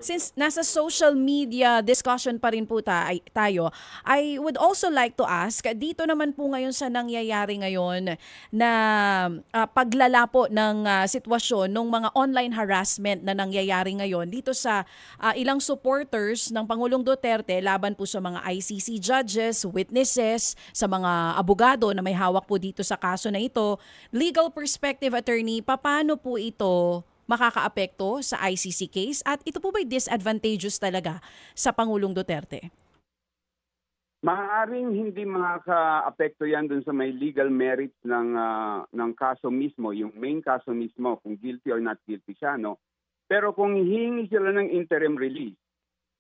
Since nasa social media discussion pa rin po tayo, I would also like to ask, dito naman po ngayon sa nangyayari ngayon na paglala po ng sitwasyon ng mga online harassment na nangyayari ngayon dito sa ilang supporters ng Pangulong Duterte laban po sa mga ICC judges, witnesses, sa mga abogado na may hawak po dito sa kaso na ito. Legal perspective, attorney, paano po ito makakaapekto sa ICC case at ito po ba'y disadvantageous talaga sa Pangulong Duterte? Maaaring hindi makaka-apekto yan dun sa may legal merits ng kaso mismo, yung main kaso mismo, kung guilty or not guilty siya, no? Pero kung hihingi sila ng interim release,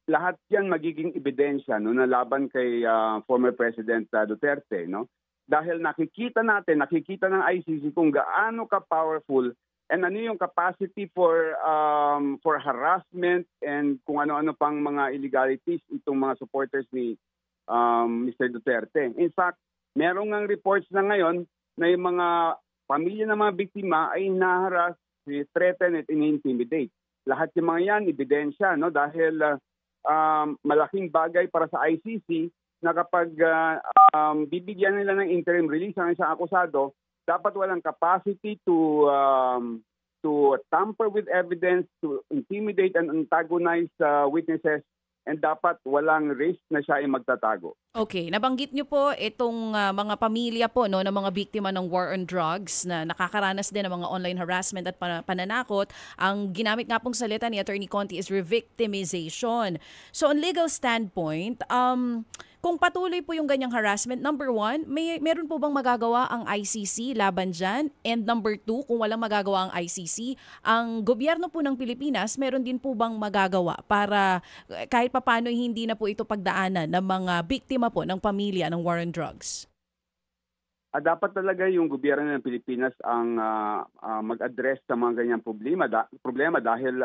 lahat yan magiging ebidensya, no, na laban kay former President Duterte, no? Dahil nakikita ng ICC kung gaano ka-powerful and ano yung capacity for harassment and kung ano-ano pang mga illegalities itong mga supporters ni Mr. Duterte. In fact, merong ng reports na ngayon na yung mga pamilya ng mga biktima ay naharas, threaten at in-intimidate. Lahat yung mga yan, ebidensya, no? Dahil malaking bagay para sa ICC na kapag bibigyan nila ng interim release ang isang akusado, dapat walang capacity to tamper with evidence, to intimidate and antagonize witnesses, and dapat walang risk na siya ay magtatago. Okay, nabanggit niyo po itong mga pamilya po, no, ng mga biktima ng war on drugs na nakakaranas din ng mga online harassment at pananakot. Ang ginamit nga pong salita ni Attorney Conti is revictimization. So on legal standpoint, kung patuloy po yung ganyang harassment, number one, meron po bang magagawa ang ICC laban dyan? And number two, kung walang magagawa ang ICC, ang gobyerno po ng Pilipinas, meron din po bang magagawa para kahit papano hindi na po ito pagdaanan ng mga biktima po ng pamilya ng war on drugs? Dapat talaga yung gobyerno ng Pilipinas ang mag-address sa mga ganyang problema dahil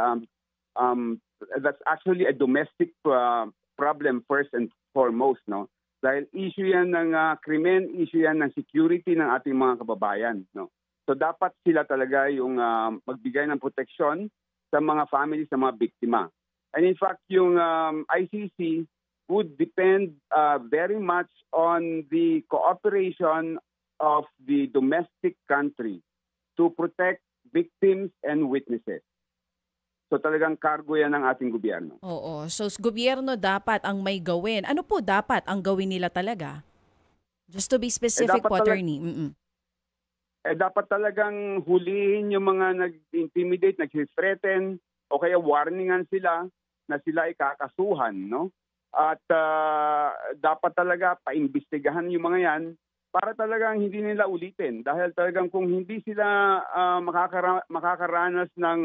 that's actually a domestic problem first and foremost, no? Dahil issue yan ng krimen, issue yan ng security ng ating mga kababayan, no? So dapat sila talaga yung magbigay ng proteksyon sa mga families ng mga biktima. And in fact, yung ICC would depend very much on the cooperation of the domestic country to protect victims and witnesses. So talagang cargo yan ng ating gobyerno. Oo. So gobyerno dapat ang may gawin. Ano po dapat ang gawin nila talaga? Just to be specific po, attorney. Dapat talagang hulihin yung mga nag-intimidate, nag-threaten, o kaya warningan sila na sila ay kakasuhan, no? At dapat talaga paimbestigahan yung mga yan para talagang hindi nila ulitin. Dahil talagang kung hindi sila makakaranas ng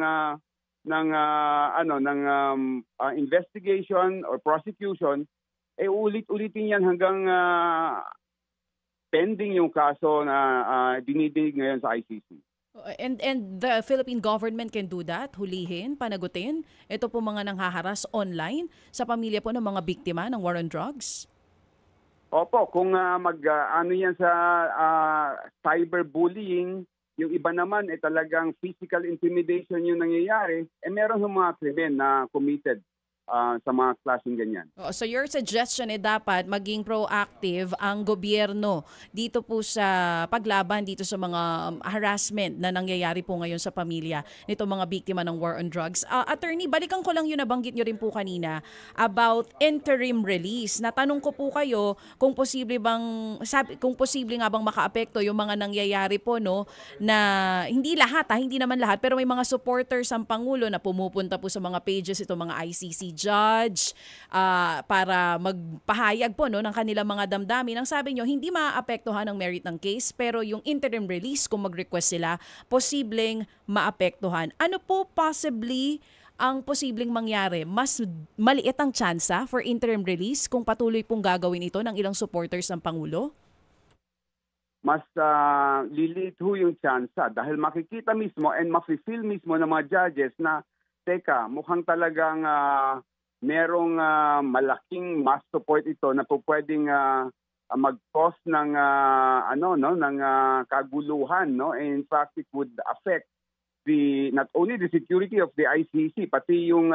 investigation or prosecution, ulit-ulitin yan hanggang pending yung kaso na dinidinig ngayon sa ICC. And the Philippine government can do that, hulihin, panagutin ito po mga nanghaharas online sa pamilya po ng mga biktima ng war on drugs? Opo, kung ano yan sa cyberbullying, yung iba naman talagang physical intimidation yung nangyayari, meron yung mga krimen na committed sa mga klaseng ganyan. So your suggestion dapat maging proactive ang gobyerno dito po sa paglaban dito sa mga harassment na nangyayari po ngayon sa pamilya nito mga biktima ng war on drugs. Attorney, balikan ko lang yung nabanggit nyo rin po kanina about interim release. Natanong ko po kayo kung posible nga bang makaapekto yung mga nangyayari po, no, na hindi lahat, hindi naman lahat, pero may mga supporters ang Pangulo na pumupunta po sa mga pages ito mga ICC judge para magpahayag po, no, ng kanilang mga damdamin. Ang sabi nyo, hindi maapektuhan ang merit ng case, pero yung interim release, kung mag-request sila, posibleng maapektuhan. Ano po possibly ang posibleng mangyari? Mas maliit ang tsansa for interim release kung patuloy pong gagawin ito ng ilang supporters ng Pangulo? Mas lilit ho yung tsansa dahil makikita mismo and mafe-feel mismo ng mga judges na teka, mukhang talagang merong malaking mass support ito na po pwedeng mag-cause ng kaguluhan, no? And in fact, it would affect not only the security of the ICC, pati yung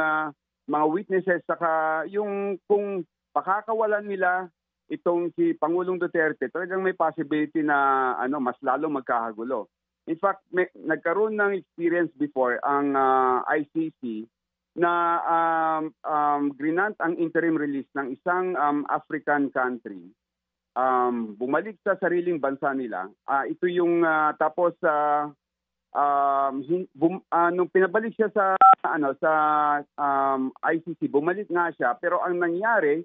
mga witnesses, saka yung kung pakakawalan nila itong si Pangulong Duterte, talagang may possibility na mas lalo magkahagulo. In fact, nagkaroon ng experience before ang ICC na grinant ang interim release ng isang African country. Bumalik sa sariling bansa nila. Ito yung tapos nung pinabalik siya sa ICC, bumalik nga siya, pero ang nangyari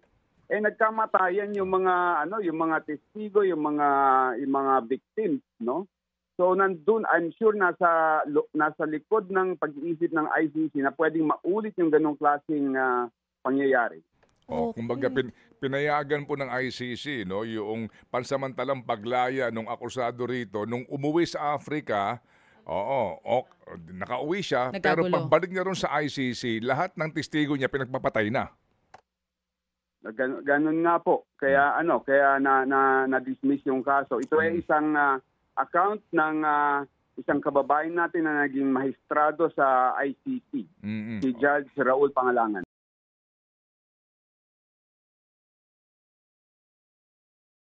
nagkamatayan yung mga testigo, yung mga victims, no? So nandun, I'm sure nasa likod ng pag-iisip ng ICC na pwedeng maulit yung ganong klaseng pangyayari. Kumbaga pinayagan po ng ICC, no, yung pansamantalang paglaya ng akusado rito nung umuwi sa Africa. Nakauwi siya, pero Nagkagulo. pagbalik niya ron sa ICC, lahat ng testigo niya pinagpapatay na. Ganun nga po. Kaya na-dismiss yung kaso. Ito ay isang account ng isang kababayan natin na naging mahistrado sa ICC, si Judge Raul Pangalangan.